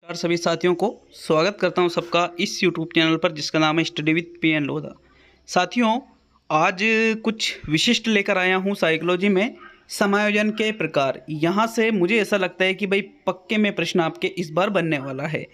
नमस्कार सभी साथियों को स्वागत करता हूं सबका इस YouTube चैनल पर जिसका नाम है स्टडी विद PN लोधा। साथियों, आज कुछ विशिष्ट लेकर आया हूं साइकोलॉजी में समायोजन के प्रकार। यहां से मुझे ऐसा लगता है कि भाई पक्के में प्रश्न आपके इस बार बनने वाला है।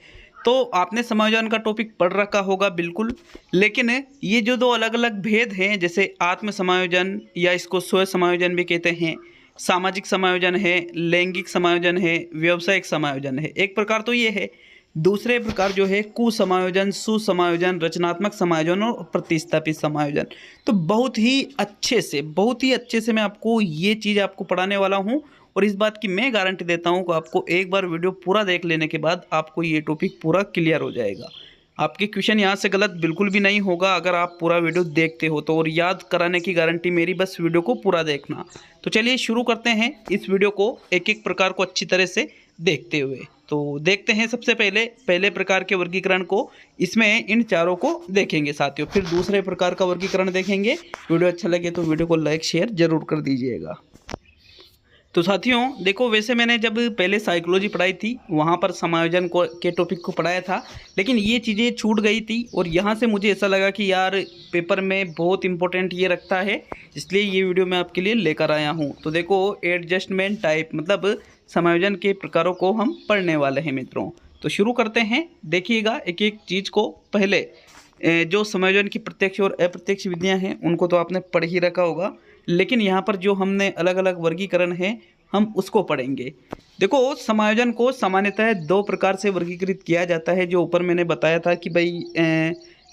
तो आपने समायोजन का टॉपिक पढ़ रखा होगा बिल्कुल, लेकिन ये जो दो अलग अलग भेद हैं, जैसे आत्म समायोजन या इसको स्व समायोजन भी कहते हैं, सामाजिक समायोजन है, लैंगिक समायोजन है, व्यावसायिक समायोजन है। एक प्रकार तो ये है। दूसरे प्रकार जो है कुसमायोजन, सुसमायोजन, रचनात्मक समायोजन और प्रतिस्थापित समायोजन। तो बहुत ही अच्छे से मैं आपको ये चीज़ आपको पढ़ाने वाला हूँ, और इस बात की मैं गारंटी देता हूँ कि आपको एक बार वीडियो पूरा देख लेने के बाद आपको ये टॉपिक पूरा क्लियर हो जाएगा। आपके क्वेश्चन यहाँ से गलत बिल्कुल भी नहीं होगा अगर आप पूरा वीडियो देखते हो तो, और याद कराने की गारंटी मेरी, बस वीडियो को पूरा देखना। तो चलिए शुरू करते हैं इस वीडियो को एक एक प्रकार को अच्छी तरह से देखते हुए। तो देखते हैं सबसे पहले प्रकार के वर्गीकरण को। इसमें इन चारों को देखेंगे साथियों, फिर दूसरे प्रकार का वर्गीकरण देखेंगे। वीडियो अच्छा लगे तो वीडियो को लाइक शेयर जरूर कर दीजिएगा। तो साथियों देखो, वैसे मैंने जब पहले साइकोलॉजी पढ़ाई थी वहाँ पर समायोजन को के टॉपिक को पढ़ाया था, लेकिन ये चीज़ें छूट गई थी और यहाँ से मुझे ऐसा लगा कि यार पेपर में बहुत इंपॉर्टेंट ये रखता है, इसलिए ये वीडियो मैं आपके लिए लेकर आया हूँ। तो देखो, एडजस्टमेंट टाइप मतलब समायोजन के प्रकारों को हम पढ़ने वाले हैं मित्रों। तो शुरू करते हैं। देखिएगा एक एक चीज़ को। पहले जो समायोजन की प्रत्यक्ष और अप्रत्यक्ष विधियां हैं उनको तो आपने पढ़ ही रखा होगा, लेकिन यहाँ पर जो हमने अलग अलग वर्गीकरण है हम उसको पढ़ेंगे। देखो, समायोजन को सामान्यतः दो प्रकार से वर्गीकृत किया जाता है, जो ऊपर मैंने बताया था कि भाई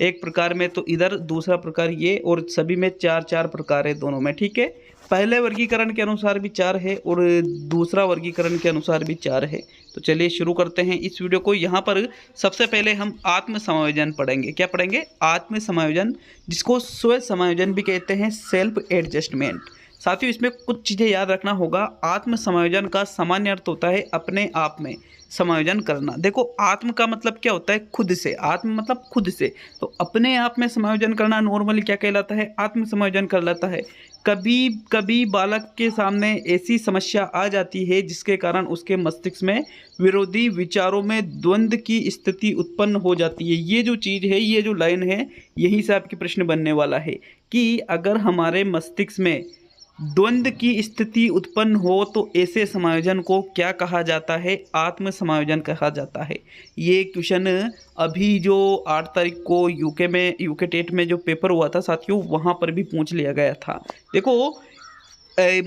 एक प्रकार में तो इधर, दूसरा प्रकार ये, और सभी में चार चार प्रकार है दोनों में, ठीक है। पहले वर्गीकरण के अनुसार भी चार है और दूसरा वर्गीकरण के अनुसार भी चार है। तो चलिए शुरू करते हैं इस वीडियो को। यहाँ पर सबसे पहले हम आत्म समायोजन पढ़ेंगे। क्या पढ़ेंगे? आत्म समायोजन, जिसको स्व समायोजन भी कहते हैं, सेल्फ एडजस्टमेंट। साथियों, इसमें कुछ चीज़ें याद रखना होगा। आत्म समायोजन का सामान्य अर्थ होता है अपने आप में समायोजन करना। देखो, आत्म का मतलब क्या होता है? खुद से। आत्म मतलब खुद से, तो अपने आप में समायोजन करना नॉर्मली क्या कहलाता है? आत्म समायोजन कहलाता है। कभी कभी बालक के सामने ऐसी समस्या आ जाती है जिसके कारण उसके मस्तिष्क में विरोधी विचारों में द्वंद्व की स्थिति उत्पन्न हो जाती है। ये जो चीज़ है, ये जो लाइन है, यहीं से आपके प्रश्न बनने वाला है कि अगर हमारे मस्तिष्क में द्वंद्व की स्थिति उत्पन्न हो तो ऐसे समायोजन को क्या कहा जाता है? आत्म समायोजन कहा जाता है। ये क्वेश्चन अभी जो 8 तारीख को यूके टेट में जो पेपर हुआ था साथियों, वहाँ पर भी पूछ लिया गया था। देखो,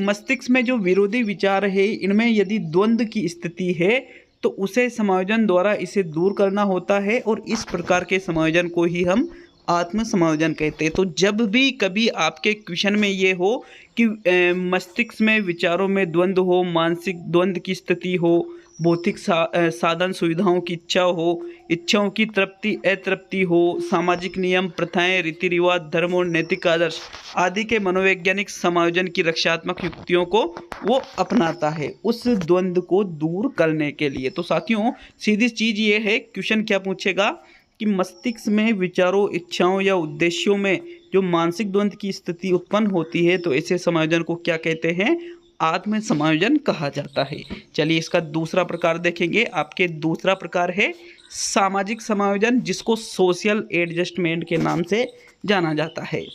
मस्तिष्क में जो विरोधी विचार है, इनमें यदि द्वंद्व की स्थिति है तो उसे समायोजन द्वारा इसे दूर करना होता है, और इस प्रकार के समायोजन को ही हम आत्म समायोजन कहते हैं। तो जब भी कभी आपके क्वेश्चन में ये हो कि मस्तिष्क में विचारों में द्वंद्व हो, मानसिक द्वंद्व की स्थिति हो, भौतिक साधन सुविधाओं की इच्छा हो, इच्छाओं की तृप्ति अतृप्ति हो, सामाजिक नियम प्रथाएं रीति रिवाज धर्म और नैतिक आदर्श आदि के मनोवैज्ञानिक समायोजन की रक्षात्मक युक्तियों को वो अपनाता है उस द्वंद्व को दूर करने के लिए। तो साथियों, सीधी चीज़ ये है, क्वेश्चन क्या पूछेगा कि मस्तिष्क में विचारों, इच्छाओं या उद्देश्यों में जो मानसिक द्वंद्व की स्थिति उत्पन्न होती है तो ऐसे समायोजन को क्या कहते हैं? आत्म समायोजन कहा जाता है। चलिए इसका दूसरा प्रकार देखेंगे। आपके दूसरा प्रकार है सामाजिक समायोजन, जिसको सोशल एडजस्टमेंट के नाम से जाना जाता है।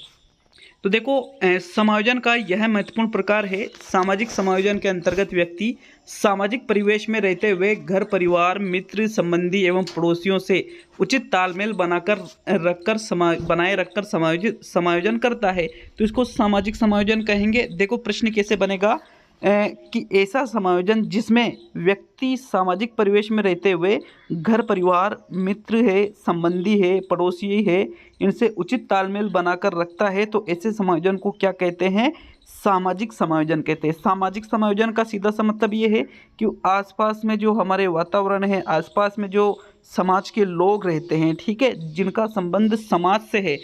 तो देखो, समायोजन का यह महत्वपूर्ण प्रकार है। सामाजिक समायोजन के अंतर्गत व्यक्ति सामाजिक परिवेश में रहते हुए घर परिवार, मित्र, संबंधी एवं पड़ोसियों से उचित तालमेल बनाए रखकर समायोजन करता है। तो इसको सामाजिक समायोजन कहेंगे। देखो प्रश्न कैसे बनेगा कि ऐसा समायोजन जिसमें व्यक्ति सामाजिक परिवेश में रहते हुए घर परिवार, मित्र है, संबंधी है, पड़ोसी है, इनसे उचित तालमेल बनाकर रखता है, तो ऐसे समायोजन को क्या कहते हैं? सामाजिक समायोजन कहते हैं। सामाजिक समायोजन का सीधा सा मतलब ये है कि आसपास में जो हमारे वातावरण है, आसपास में जो समाज के लोग रहते हैं, ठीक है, जिनका संबंध समाज से है,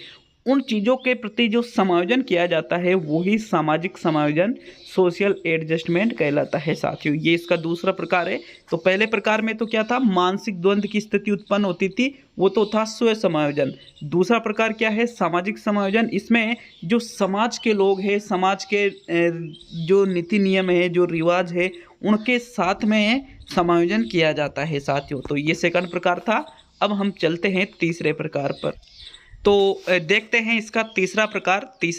उन चीज़ों के प्रति जो समायोजन किया जाता है वही सामाजिक समायोजन, सोशल एडजस्टमेंट कहलाता है साथियों। ये इसका दूसरा प्रकार है। तो पहले प्रकार में तो क्या था? मानसिक द्वंद्व की स्थिति उत्पन्न होती थी, वो तो था स्व समायोजन। दूसरा प्रकार क्या है? सामाजिक समायोजन। इसमें जो समाज के लोग हैं, समाज के जो नीति नियम है, जो रिवाज है, उनके साथ में समायोजन किया जाता है साथियों। तो ये सेकंड प्रकार था। अब हम चलते हैं तीसरे प्रकार पर। तो देखते हैं इसका तीसरा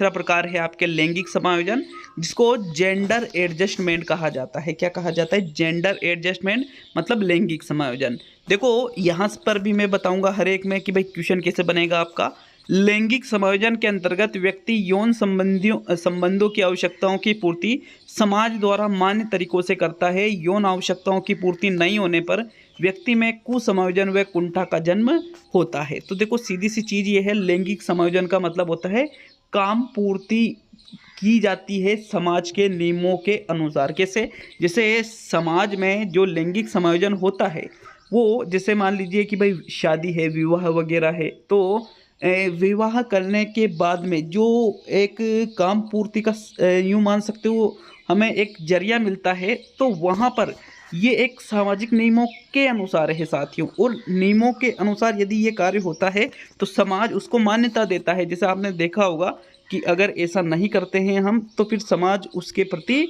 प्रकार है आपके लैंगिक समायोजन, जिसको जेंडर एडजस्टमेंट कहा जाता है। क्या कहा जाता है? जेंडर एडजस्टमेंट मतलब लैंगिक समायोजन। देखो यहाँ पर भी मैं बताऊंगा हर एक में कि भाई क्वेश्चन कैसे बनेगा आपका। लैंगिक समायोजन के अंतर्गत व्यक्ति यौन संबंधों की आवश्यकताओं की पूर्ति समाज द्वारा मान्य तरीकों से करता है। यौन आवश्यकताओं की पूर्ति नहीं होने पर व्यक्ति में कुसमायोजन व कुंठा का जन्म होता है। तो देखो सीधी सी चीज ये है, लैंगिक समायोजन का मतलब होता है काम पूर्ति की जाती है समाज के नियमों के अनुसार। कैसे? जैसे समाज में जो लैंगिक समायोजन होता है वो, जैसे मान लीजिए कि भाई शादी है, विवाह वगैरह है, तो विवाह करने के बाद में जो एक काम पूर्ति का यूँ मान सकते हो हमें एक जरिया मिलता है, तो वहाँ पर ये एक सामाजिक नियमों के अनुसार है साथियों। और नियमों के अनुसार यदि ये कार्य होता है तो समाज उसको मान्यता देता है। जैसे आपने देखा होगा कि अगर ऐसा नहीं करते हैं हम, तो फिर समाज उसके प्रति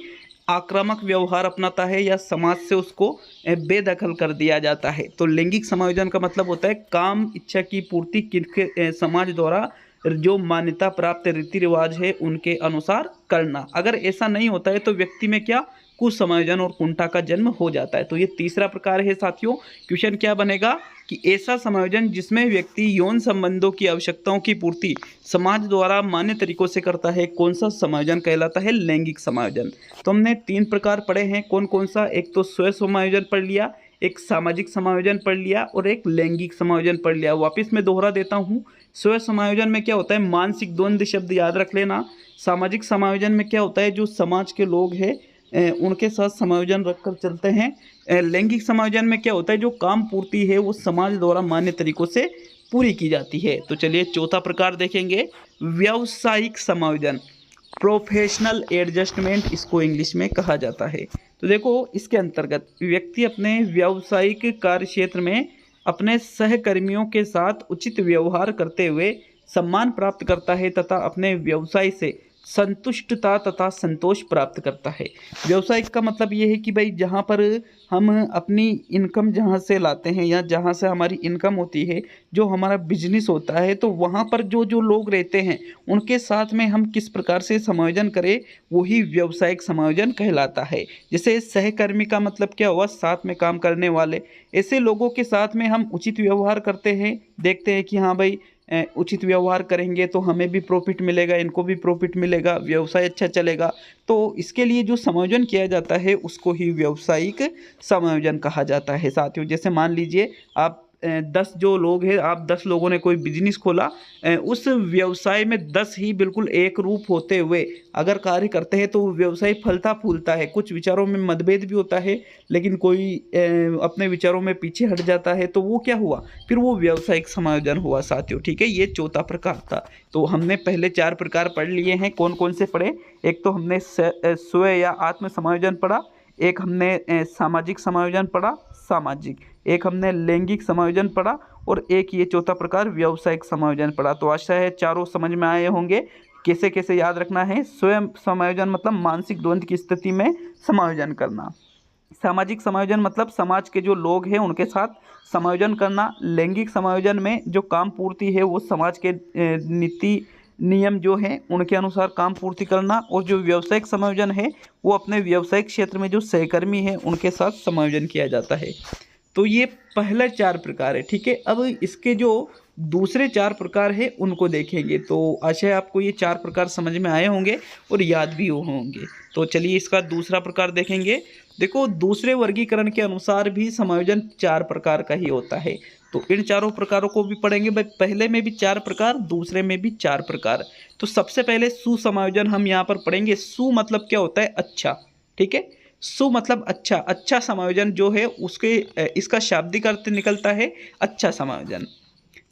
आक्रामक व्यवहार अपनाता है या समाज से उसको बेदखल कर दिया जाता है। तो लैंगिक समायोजन का मतलब होता है काम इच्छा की पूर्ति किनके समाज द्वारा जो मान्यता प्राप्त रीति रिवाज है उनके अनुसार करना। अगर ऐसा नहीं होता है तो व्यक्ति में क्या कुसमायोजन और कुंठा का जन्म हो जाता है। तो ये तीसरा प्रकार है साथियों। क्वेश्चन क्या बनेगा कि ऐसा समायोजन जिसमें व्यक्ति यौन संबंधों की आवश्यकताओं की पूर्ति समाज द्वारा मान्य तरीकों से करता है, कौन सा समायोजन कहलाता है? लैंगिक समायोजन। तो हमने 3 प्रकार पढ़े हैं, कौन कौन सा? एक तो स्व समायोजन पढ़ लिया, एक सामाजिक समायोजन पढ़ लिया और एक लैंगिक समायोजन पढ़ लिया। वापिस मैं दोहरा देता हूँ। स्व समायोजन में क्या होता है? मानसिक द्वंद्व शब्द याद रख लेना। सामाजिक समायोजन में क्या होता है? जो समाज के लोग हैं उनके साथ समायोजन रखकर चलते हैं। लैंगिक समायोजन में क्या होता है? जो काम पूर्ति है वो समाज द्वारा मान्य तरीकों से पूरी की जाती है। तो चलिए चौथा प्रकार देखेंगे, व्यावसायिक समायोजन, प्रोफेशनल एडजस्टमेंट इसको इंग्लिश में कहा जाता है। तो देखो इसके अंतर्गत व्यक्ति अपने व्यावसायिक कार्य क्षेत्र में अपने सहकर्मियों के साथ उचित व्यवहार करते हुए सम्मान प्राप्त करता है तथा अपने व्यवसाय से संतुष्टता तथा संतोष प्राप्त करता है। व्यवसायिक का मतलब ये है कि भाई जहाँ पर हम अपनी इनकम जहाँ से लाते हैं या जहाँ से हमारी इनकम होती है, जो हमारा बिजनेस होता है, तो वहाँ पर जो जो लोग रहते हैं उनके साथ में हम किस प्रकार से समायोजन करें, वही व्यावसायिक समायोजन कहलाता है। जैसे सहकर्मी का मतलब क्या हुआ? साथ में काम करने वाले। ऐसे लोगों के साथ में हम उचित व्यवहार करते हैं, देखते हैं कि हाँ भाई उचित व्यवहार करेंगे तो हमें भी प्रॉफिट मिलेगा, इनको भी प्रॉफिट मिलेगा, व्यवसाय अच्छा चलेगा। तो इसके लिए जो समायोजन किया जाता है उसको ही व्यावसायिक समायोजन कहा जाता है साथियों। जैसे मान लीजिए आप 10 जो लोग हैं, आप 10 लोगों ने कोई बिजनेस खोला, उस व्यवसाय में 10 ही बिल्कुल एक रूप होते हुए अगर कार्य करते हैं तो व्यवसाय फलता फूलता है। कुछ विचारों में मतभेद भी होता है, लेकिन कोई अपने विचारों में पीछे हट जाता है, तो वो क्या हुआ? फिर वो व्यावसायिक समायोजन हुआ साथियों। ठीक है, ये चौथा प्रकार था। तो हमने पहले 4 प्रकार पढ़ लिए हैं। कौन कौन से पढ़े? एक तो हमने स्व या आत्म समायोजन पढ़ा, एक हमने सामाजिक समायोजन पढ़ा, सामाजिक, एक हमने लैंगिक समायोजन पढ़ा और एक ये चौथा प्रकार व्यावसायिक समायोजन पढ़ा। तो आशा है चारों समझ में आए होंगे। कैसे कैसे याद रखना है? स्वयं समायोजन मतलब मानसिक द्वंद्व की स्थिति में समायोजन करना। सामाजिक समायोजन मतलब समाज के जो लोग हैं उनके साथ समायोजन करना। लैंगिक समायोजन में जो काम पूर्ति है वो समाज के नीति नियम जो हैं उनके अनुसार काम पूर्ति करना। और जो व्यावसायिक समायोजन है वो अपने व्यावसायिक क्षेत्र में जो सहकर्मी हैं उनके साथ समायोजन किया जाता है। तो ये पहला 4 प्रकार है। ठीक है, अब इसके जो दूसरे 4 प्रकार है उनको देखेंगे। तो आशा है आपको ये 4 प्रकार समझ में आए होंगे और याद भी होंगे। तो चलिए इसका दूसरा प्रकार देखेंगे। देखो दूसरे वर्गीकरण के अनुसार भी समायोजन 4 प्रकार का ही होता है। तो इन चारों प्रकारों को भी पढ़ेंगे। भाई पहले में भी 4 प्रकार, दूसरे में भी 4 प्रकार। तो सबसे पहले सुसमायोजन हम यहाँ पर पढ़ेंगे। सु मतलब क्या होता है? अच्छा। ठीक है, सु मतलब अच्छा। अच्छा समायोजन जो है उसके इसका शाब्दिक अर्थ निकलता है अच्छा समायोजन।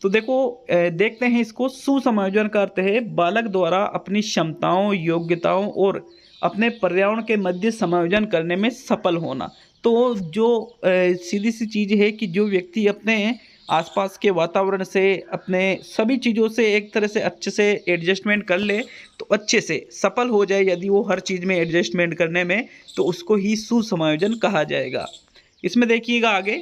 तो देखो देखते हैं इसको। सुसमायोजन का अर्थ है बालक द्वारा अपनी क्षमताओं, योग्यताओं और अपने पर्यावरण के मध्य समायोजन करने में सफल होना। तो जो सीधी सी चीज़ है कि जो व्यक्ति अपने आसपास के वातावरण से, अपने सभी चीज़ों से एक तरह से अच्छे से एडजस्टमेंट कर ले, तो अच्छे से सफल हो जाए। यदि वो हर चीज़ में एडजस्टमेंट करने में, तो उसको ही सुसमायोजन कहा जाएगा। इसमें देखिएगा आगे,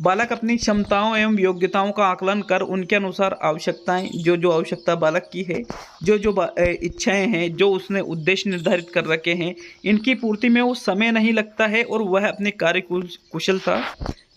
बालक अपनी क्षमताओं एवं योग्यताओं का आकलन कर उनके अनुसार आवश्यकताएं, जो आवश्यकता बालक की है, इच्छाएं हैं, जो उसने उद्देश्य निर्धारित कर रखे हैं, इनकी पूर्ति में वो समय नहीं लगता है और वह अपने कार्य कुशलता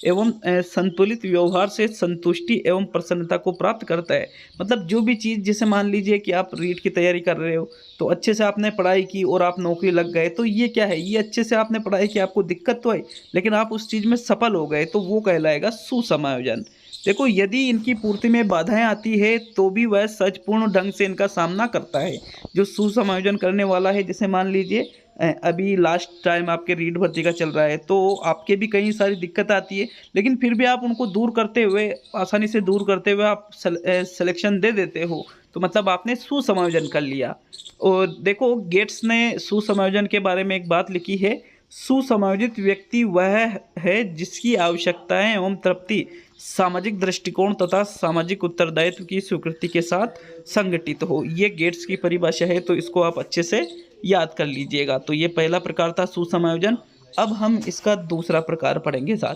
एवं संतुलित व्यवहार से संतुष्टि एवं प्रसन्नता को प्राप्त करता है। मतलब जो भी चीज़, जैसे मान लीजिए कि आप रीट की तैयारी कर रहे हो, तो अच्छे से आपने पढ़ाई की और आप नौकरी लग गए, तो ये क्या है, ये अच्छे से आपने पढ़ाई की, आपको दिक्कत तो आई, लेकिन आप उस चीज़ में सफल हो गए, तो वो कहलाएगा सुसमायोजन। देखो, यदि इनकी पूर्ति में बाधाएं आती है तो भी वह सचपूर्ण ढंग से इनका सामना करता है। जो सुसमायोजन करने वाला है, जैसे मान लीजिए अभी लास्ट टाइम आपके रीट भर्ती का चल रहा है, तो आपके भी कई सारी दिक्कत आती है, लेकिन फिर भी आप उनको दूर करते हुए, आसानी से दूर करते हुए आप सिलेक्शन दे देते हो, तो मतलब आपने सुसमायोजन कर लिया। और देखो, गेट्स ने सुसमायोजन के बारे में एक बात लिखी है, सुसमायोजित व्यक्ति वह है जिसकी आवश्यकताएं एवं तृप्ति सामाजिक दृष्टिकोण तथा सामाजिक उत्तरदायित्व की स्वीकृति के साथ संगठित हो। ये गेट्स की परिभाषा है, तो इसको आप अच्छे से याद कर लीजिएगा। तो ये पहला प्रकार था सुसमायोजन। अब हम इसका दूसरा प्रकार पढ़ेंगे साथ।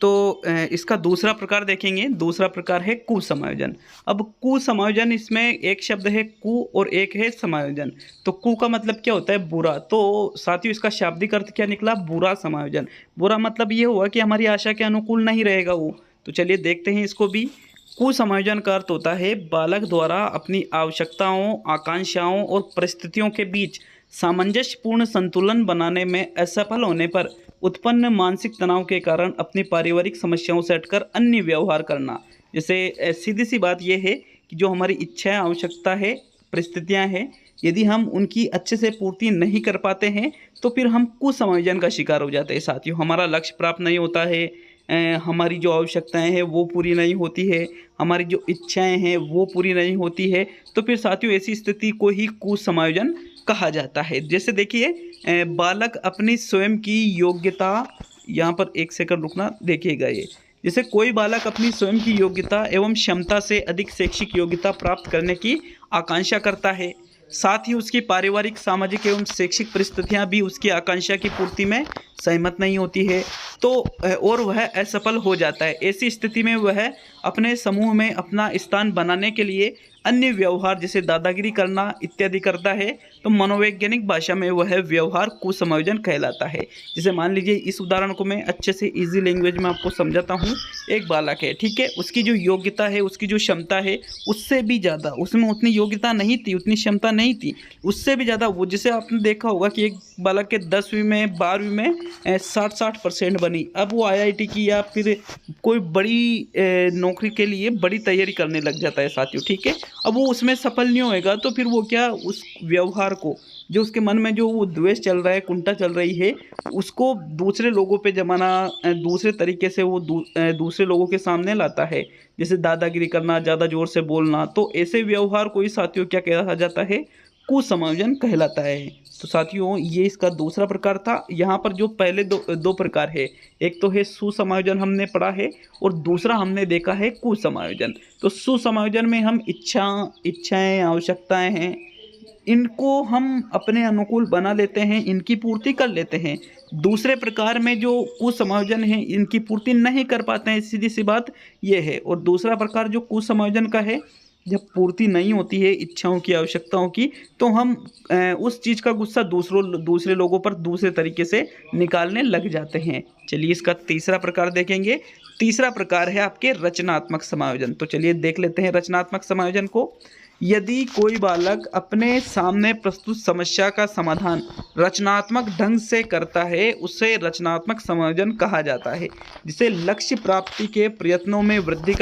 तो इसका दूसरा प्रकार देखेंगे। दूसरा प्रकार है कुसमायोजन। अब कुसमायोजन, इसमें एक शब्द है कु और एक है समायोजन। तो कु का मतलब क्या होता है, बुरा। तो साथियों, इसका शाब्दिक अर्थ क्या निकला, बुरा समायोजन। बुरा मतलब ये हुआ कि हमारी आशा के अनुकूल नहीं रहेगा वो। तो चलिए देखते हैं इसको भी। कुसमायोजन का अर्थ होता है बालक द्वारा अपनी आवश्यकताओं, आकांक्षाओं और परिस्थितियों के बीच सामंजस्यपूर्ण संतुलन बनाने में असफल होने पर उत्पन्न मानसिक तनाव के कारण अपनी पारिवारिक समस्याओं से हटकर अन्य व्यवहार करना। जैसे सीधी सी बात यह है कि जो हमारी इच्छा, आवश्यकता है, परिस्थितियां हैं, यदि हम उनकी अच्छे से पूर्ति नहीं कर पाते हैं तो फिर हम कुसमायोजन का शिकार हो जाते हैं साथियों। हमारा लक्ष्य प्राप्त नहीं होता है, हमारी जो आवश्यकताएं हैं वो पूरी नहीं होती है, हमारी जो इच्छाएं हैं वो पूरी नहीं होती है, तो फिर साथियों ऐसी स्थिति को ही कुसमायोजन कहा जाता है। जैसे देखिए, बालक अपनी स्वयं की योग्यता, यहाँ पर एक सेकंड रुकना, देखिएगा ये, जैसे कोई बालक अपनी स्वयं की योग्यता एवं क्षमता से अधिक शैक्षिक योग्यता प्राप्त करने की आकांक्षा करता है, साथ ही उसकी पारिवारिक, सामाजिक एवं शैक्षिक परिस्थितियां भी उसकी आकांक्षा की पूर्ति में सहमत नहीं होती है, तो और वह असफल हो जाता है। ऐसी स्थिति में वह अपने समूह में अपना स्थान बनाने के लिए अन्य व्यवहार जैसे दादागिरी करना इत्यादि करता है। तो मनोवैज्ञानिक भाषा में वह व्यवहार कुसमायोजन कहलाता है। जैसे मान लीजिए, इस उदाहरण को मैं अच्छे से इजी लैंग्वेज में आपको समझाता हूँ। एक बालक है, ठीक है, उसकी जो योग्यता है, उसकी जो क्षमता है, उससे भी ज़्यादा, उसमें उतनी योग्यता नहीं थी, उतनी क्षमता नहीं थी, उससे भी ज़्यादा वो, जैसे आपने देखा होगा कि एक बालक के 10वीं में, 12वीं में 60% बनी, अब वो IIT की या फिर कोई बड़ी नौकरी के लिए बड़ी तैयारी करने लग जाता है साथियों, ठीक है। अब वो उसमें सफल नहीं होएगा, तो फिर वो क्या, उस व्यवहार को, जो उसके मन में जो वो द्वेष चल रहा है, कुंठा चल रही है, उसको दूसरे लोगों पे जमाना, दूसरे तरीके से वो दूसरे लोगों के सामने लाता है, जैसे दादागिरी करना, ज़्यादा जोर से बोलना। तो ऐसे व्यवहार को ही साथियों क्या कहा जाता है, कुसमायोजन कहलाता है। तो साथियों, ये इसका दूसरा प्रकार था। यहाँ पर जो पहले दो प्रकार है, एक तो है सुसमायोजन हमने पढ़ा है, और दूसरा हमने देखा है कुसमायोजन। तो सुसमायोजन में हम इच्छाएं, आवश्यकताएं हैं, इनको हम अपने अनुकूल बना लेते हैं, इनकी पूर्ति कर लेते हैं। दूसरे प्रकार में जो कुसमायोजन है, इनकी पूर्ति नहीं कर पाते हैं, सीधी सी बात ये है। और दूसरा प्रकार जो कुसमायोजन का है, जब पूर्ति नहीं होती है इच्छाओं की, आवश्यकताओं की, तो हम उस चीज़ का गुस्सा दूसरे लोगों पर दूसरे तरीके से निकालने लग जाते हैं। चलिए इसका तीसरा प्रकार देखेंगे। तीसरा प्रकार है आपके रचनात्मक समायोजन। तो चलिए देख लेते हैं रचनात्मक समायोजन को। यदि कोई बालक अपने सामने प्रस्तुत समस्या का समाधान रचनात्मक ढंग से करता है, उसे रचनात्मक समायोजन कहा जाता है। जिसे लक्ष्य प्राप्ति के प्रयत्नों में वृद्धि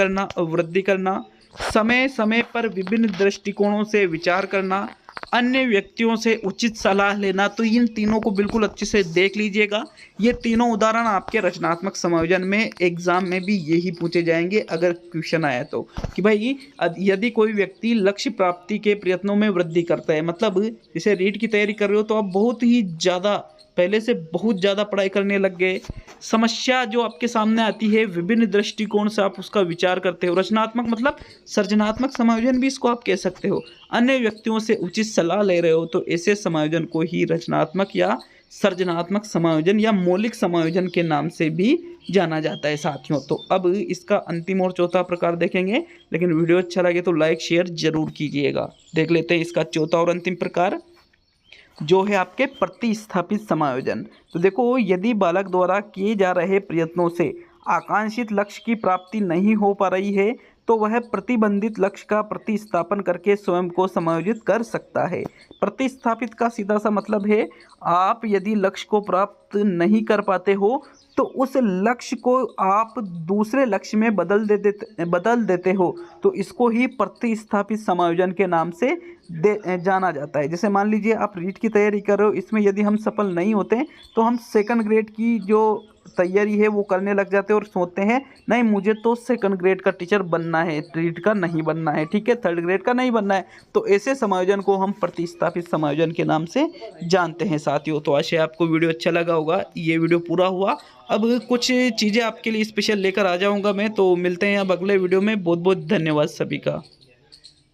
करना, समय समय पर विभिन्न दृष्टिकोणों से विचार करना, अन्य व्यक्तियों से उचित सलाह लेना। तो इन तीनों को बिल्कुल अच्छे से देख लीजिएगा। ये तीनों उदाहरण आपके रचनात्मक समायोजन में एग्जाम में भी यही पूछे जाएंगे अगर क्वेश्चन आया तो, कि भाई यदि कोई व्यक्ति लक्ष्य प्राप्ति के प्रयत्नों में वृद्धि करता है, मतलब जैसे रीट की तैयारी कर रहे हो तो आप बहुत ही ज़्यादा, पहले से बहुत ज़्यादा पढ़ाई करने लग गए, समस्या जो आपके सामने आती है विभिन्न दृष्टिकोण से आप उसका विचार करते हो। रचनात्मक मतलब सृजनात्मक समायोजन भी इसको आप कह सकते हो। अन्य व्यक्तियों से उचित सलाह ले रहे हो, तो ऐसे समायोजन को ही रचनात्मक या सृजनात्मक समायोजन या मौलिक समायोजन के नाम से भी जाना जाता है साथियों। तो अब इसका अंतिम और चौथा प्रकार देखेंगे, लेकिन वीडियो अच्छा लगे तो लाइक शेयर जरूर कीजिएगा। देख लेते हैं इसका चौथा और अंतिम प्रकार, जो है आपके प्रतिस्थापित समायोजन। तो देखो, यदि बालक द्वारा किए जा रहे प्रयत्नों से आकांक्षित लक्ष्य की प्राप्ति नहीं हो पा रही है तो वह प्रतिबंधित लक्ष्य का प्रतिस्थापन करके स्वयं को समायोजित कर सकता है। प्रतिस्थापित का सीधा सा मतलब है, आप यदि लक्ष्य को प्राप्त नहीं कर पाते हो तो उस लक्ष्य को आप दूसरे लक्ष्य में बदल देते हो, तो इसको ही प्रतिस्थापित समायोजन के नाम से जाना जाता है। जैसे मान लीजिए आप रीट की तैयारी कर रहे हो, इसमें यदि हम सफल नहीं होते तो हम सेकंड ग्रेड की जो तैयारी है वो करने लग जाते हैं और सोचते हैं नहीं मुझे तो सेकंड ग्रेड का टीचर बनना है, रीट का नहीं बनना है, ठीक है, थर्ड ग्रेड का नहीं बनना है। तो ऐसे समायोजन को हम प्रतिस्थापित समायोजन के नाम से जानते हैं साथियों। तो आशा आपको वीडियो अच्छा लगा होगा। ये वीडियो पूरा हुआ, अब कुछ चीज़ें आपके लिए स्पेशल लेकर आ जाऊँगा मैं। तो मिलते हैं अब अगले वीडियो में। बहुत बहुत धन्यवाद सभी का।